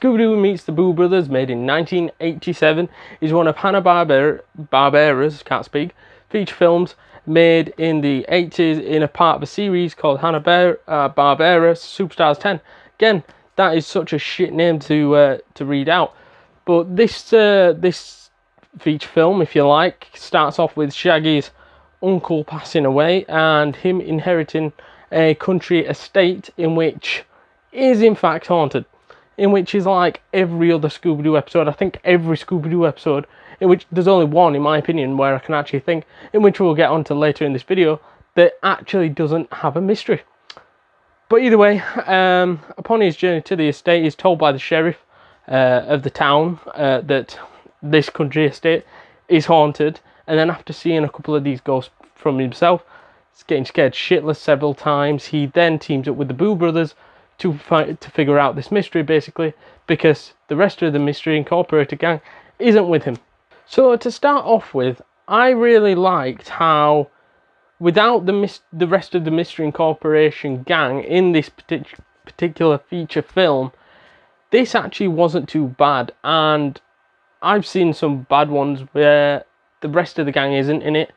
Scooby-Doo Meets the Boo Brothers, made in 1987, is one of Hanna-Barbera's, can't speak, feature films made in the 80s in a part of a series called Hanna-Barbera Superstars 10. Again, that is such a shit name to read out. But this feature film, if you like, starts off with Shaggy's uncle passing away and him inheriting a country estate in which is in fact haunted. In which is like every other Scooby-Doo episode. I think every Scooby-Doo episode, in which there's only one, in my opinion, where I can actually think, in which we'll get onto later in this video, that actually doesn't have a mystery. But either way, upon his journey to the estate, he's told by the sheriff of the town that this country estate is haunted. And then after seeing a couple of these ghosts from himself, he's getting scared shitless several times. He then teams up with the Boo Brothers to figure out this mystery, basically, because the rest of the Mystery Incorporated gang isn't with him. So to start off with, I really liked how, without the rest of the Mystery Incorporation gang in this particular feature film, this actually wasn't too bad. And I've seen some bad ones where the rest of the gang isn't in it,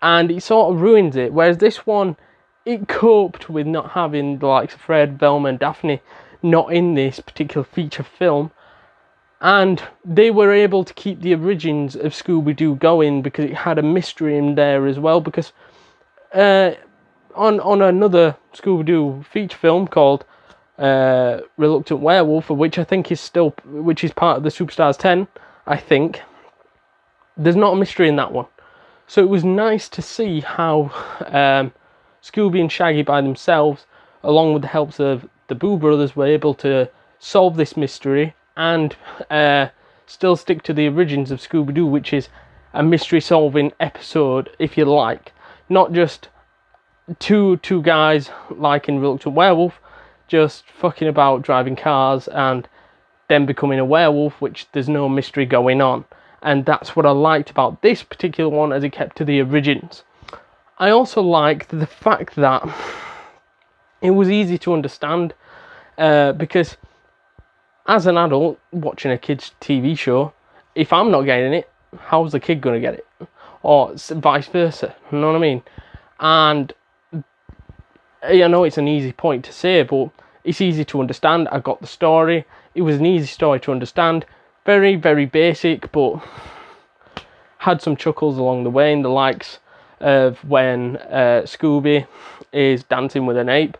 and it sort of ruins it. Whereas this one, it coped with not having the likes of Fred, Velma and Daphne not in this particular feature film, and they were able to keep the origins of Scooby-Doo going because it had a mystery in there as well. Because on another Scooby-Doo feature film called Reluctant Werewolf, which I think is which is part of the Superstars 10, I think, there's not a mystery in that one. So it was nice to see how Scooby and Shaggy by themselves, along with the helps of the Boo Brothers, were able to solve this mystery and still stick to the origins of Scooby-Doo, which is a mystery-solving episode, if you like. Not just two guys, like in Reluctant Werewolf, just fucking about driving cars and then becoming a werewolf, which there's no mystery going on. And that's what I liked about this particular one, as it kept to the origins. I also liked the fact that it was easy to understand, because as an adult watching a kid's TV show, if I'm not getting it, how's the kid going to get it? Or vice versa, you know what I mean? And I know it's an easy point to say, but it's easy to understand. I got the story. It was an easy story to understand. Very, very basic, but had some chuckles along the way, in the likes of when Scooby is dancing with an ape,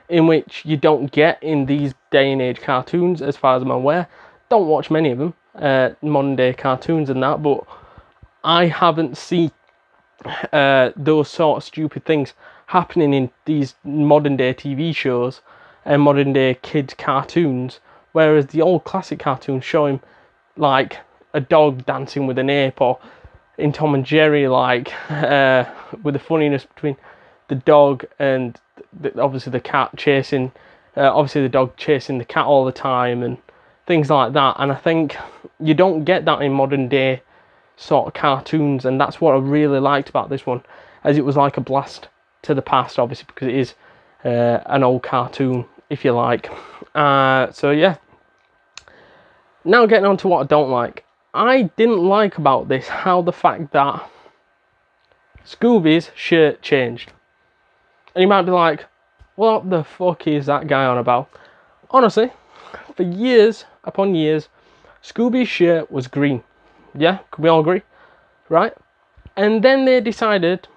in which you don't get in these day and age cartoons, as far as I'm aware. Don't watch many of them, modern day cartoons and that, but I haven't seen those sort of stupid things happening in these modern day TV shows and modern day kids cartoons, whereas the old classic cartoons show him like a dog dancing with an ape, or in Tom and Jerry, like with the funniness between the dog and obviously the cat chasing, obviously the dog chasing the cat all the time and things like that. And I think you don't get that in modern day sort of cartoons, and that's what I really liked about this one, as it was like a blast to the past, obviously, because it is an old cartoon, if you like. So yeah, now getting on to what I don't like. I didn't like about this how the fact that Scooby's shirt changed. And you might be like, what the fuck is that guy on about? Honestly, for years upon years, Scooby's shirt was green. Yeah, can we all agree? Right? And then they decided,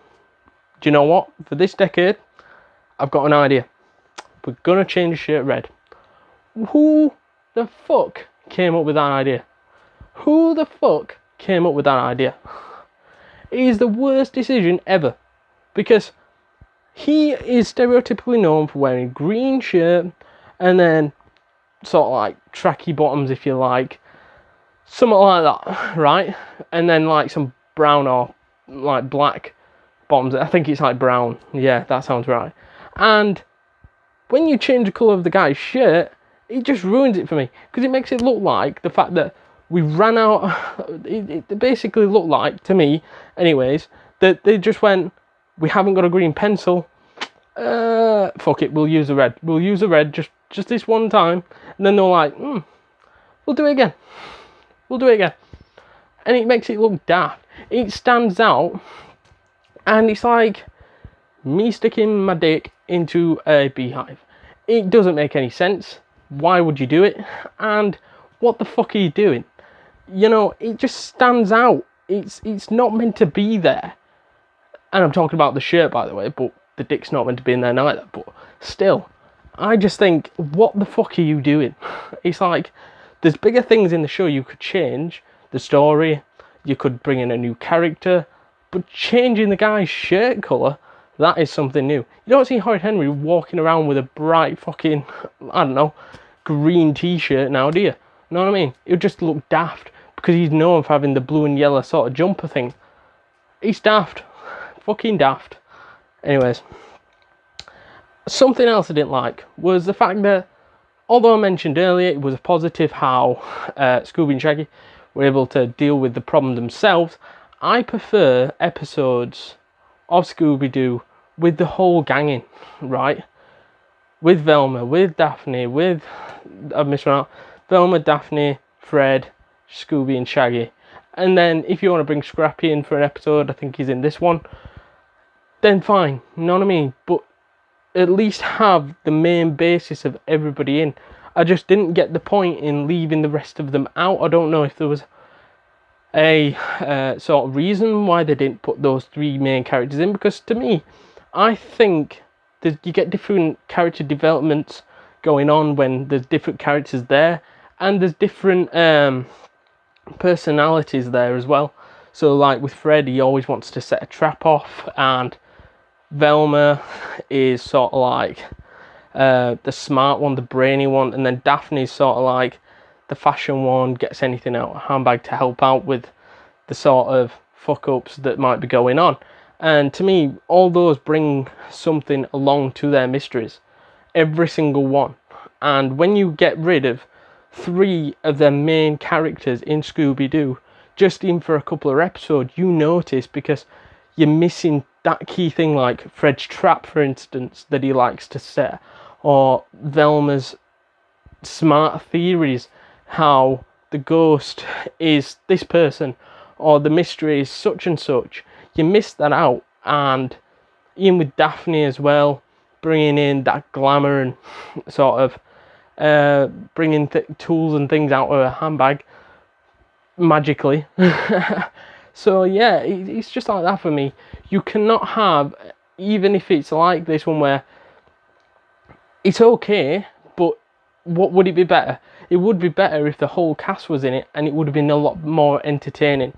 do you know what? For this decade, I've got an idea. We're gonna change the shirt red. Who the fuck came up with that idea? Who the fuck came up with that idea? It is the worst decision ever, because he is stereotypically known for wearing green shirt and then sort of like tracky bottoms, if you like, something like that, right? And then like some brown or like black bottoms. I think it's like brown. Yeah, that sounds right. And when you change the colour of the guy's shirt, it just ruins it for me, because it makes it look like the fact that we ran out. It basically looked like, to me anyways, that they just went, we haven't got a green pencil, fuck it, we'll use a red just this one time. And then they're like, we'll do it again. We'll do it again. And it makes it look daft. It stands out, and it's like me sticking my dick into a beehive. It doesn't make any sense. Why would you do it? And what the fuck are you doing? You know, it just stands out. It's not meant to be there. And I'm talking about the shirt, by the way, but the dick's not meant to be in there neither. But still, I just think, what the fuck are you doing? It's like, there's bigger things in the show you could change. The story, you could bring in a new character, but changing the guy's shirt colour, that is something new. You don't see Horrid Henry walking around with a bright fucking, I don't know, green t-shirt now, do you? You know what I mean? It would just look daft, because he's known for having the blue and yellow sort of jumper thing. He's daft. Fucking daft. Anyways, something else I didn't like was the fact that, although I mentioned earlier it was a positive how Scooby and Shaggy were able to deal with the problem themselves, I prefer episodes of Scooby-Doo with the whole gang in, right? With Velma, with Daphne, with, I've missed one out, Velma, Daphne, Fred, Scooby and Shaggy. And then if you want to bring Scrappy in for an episode, I think he's in this one, then fine, you know what I mean? But at least have the main basis of everybody in. I just didn't get the point in leaving the rest of them out. I don't know if there was a sort of reason why they didn't put those three main characters in, because to me, I think that you get different character developments going on when there's different characters there, and there's different personalities there as well. So like with Fred, he always wants to set a trap off, and Velma is sort of like the smart one, the brainy one, and then Daphne's sort of like the fashion one, gets anything out of a handbag to help out with the sort of fuck ups that might be going on. And to me, all those bring something along to their mysteries, every single one. And when you get rid of three of their main characters in Scooby-Doo just in for a couple of episodes, you notice, because you're missing that key thing, like Fred's trap, for instance, that he likes to set, or Velma's smart theories, how the ghost is this person, or the mystery is such and such. You miss that out. And even with Daphne as well, bringing in that glamour and sort of bringing tools and things out of her handbag magically. So yeah, it's just like that for me. You cannot have, even if it's like this one where it's okay, but what would it be better? It would be better if the whole cast was in it, and it would have been a lot more entertaining.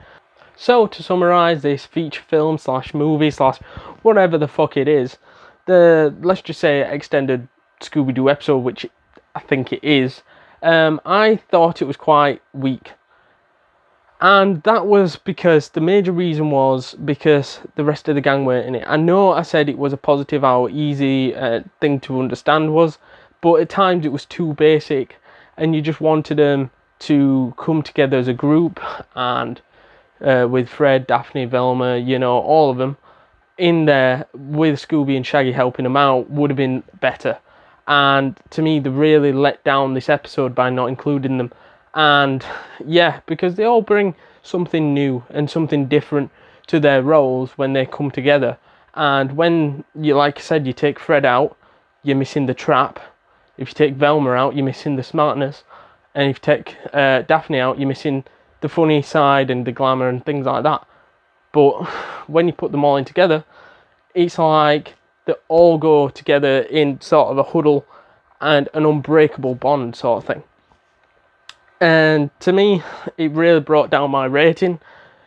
So to summarise this feature film slash movie slash whatever the fuck it is, the, let's just say, extended Scooby-Doo episode, which I think it is, I thought it was quite weak. And that was because the major reason was because the rest of the gang weren't in it. I know I said it was a positive how easy thing to understand was, but at times it was too basic, and you just wanted them to come together as a group, and with Fred, Daphne, Velma, you know, all of them in there with Scooby and Shaggy helping them out would have been better. And to me, they really let down this episode by not including them. And yeah, because they all bring something new and something different to their roles when they come together. And when you, like I said, you take Fred out, you're missing the trap. If you take Velma out, you're missing the smartness. And if you take Daphne out, you're missing the funny side and the glamour and things like that. But when you put them all in together, it's like they all go together in sort of a huddle and an unbreakable bond sort of thing. And to me, it really brought down my rating,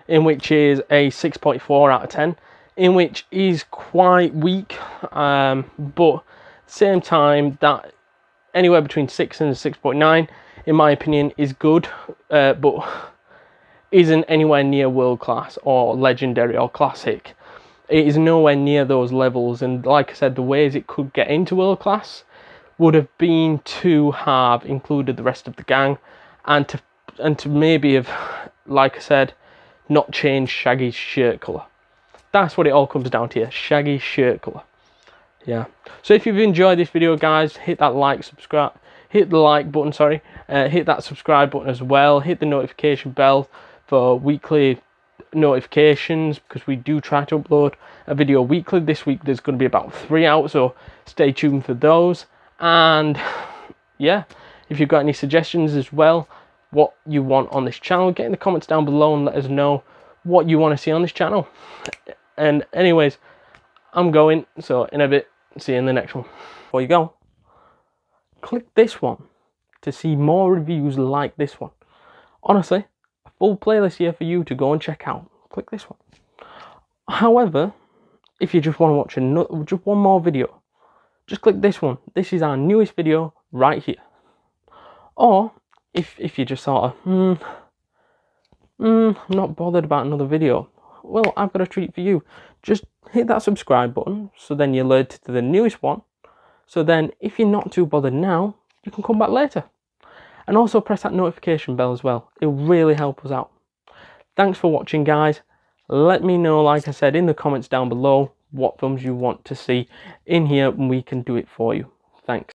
in which is a 6.4 out of 10, in which is quite weak, but at the same time, that anywhere between 6 and 6.9, in my opinion, is good, but isn't anywhere near world class or legendary or classic. It is nowhere near those levels, and like I said, the ways it could get into world class would have been to have included the rest of the gang, and to maybe have, like I said, not change Shaggy's shirt colour. That's what it all comes down to here, Shaggy's shirt colour. Yeah. So if you've enjoyed this video, guys, hit that like, subscribe, hit the like button, sorry, hit that subscribe button as well. Hit the notification bell for weekly notifications, because we do try to upload a video weekly. This week there's going to be about 3 out, so stay tuned for those. And yeah, if you've got any suggestions as well, what you want on this channel, get in the comments down below and let us know what you want to see on this channel. And anyways, I'm going, so in a bit, see you in the next one. Before you go, click this one to see more reviews like this one. Honestly, a full playlist here for you to go and check out. Click this one. However, if you just want to watch just one more video, just click this one. This is our newest video right here. Or if you just sort of I'm not bothered about another video, well, I've got a treat for you. Just hit that subscribe button, so then you're alerted to the newest one. So then if you're not too bothered now, you can come back later. And also press that notification bell as well. It'll really help us out. Thanks for watching, guys. Let me know, like I said, in the comments down below what films you want to see in here, and we can do it for you. Thanks.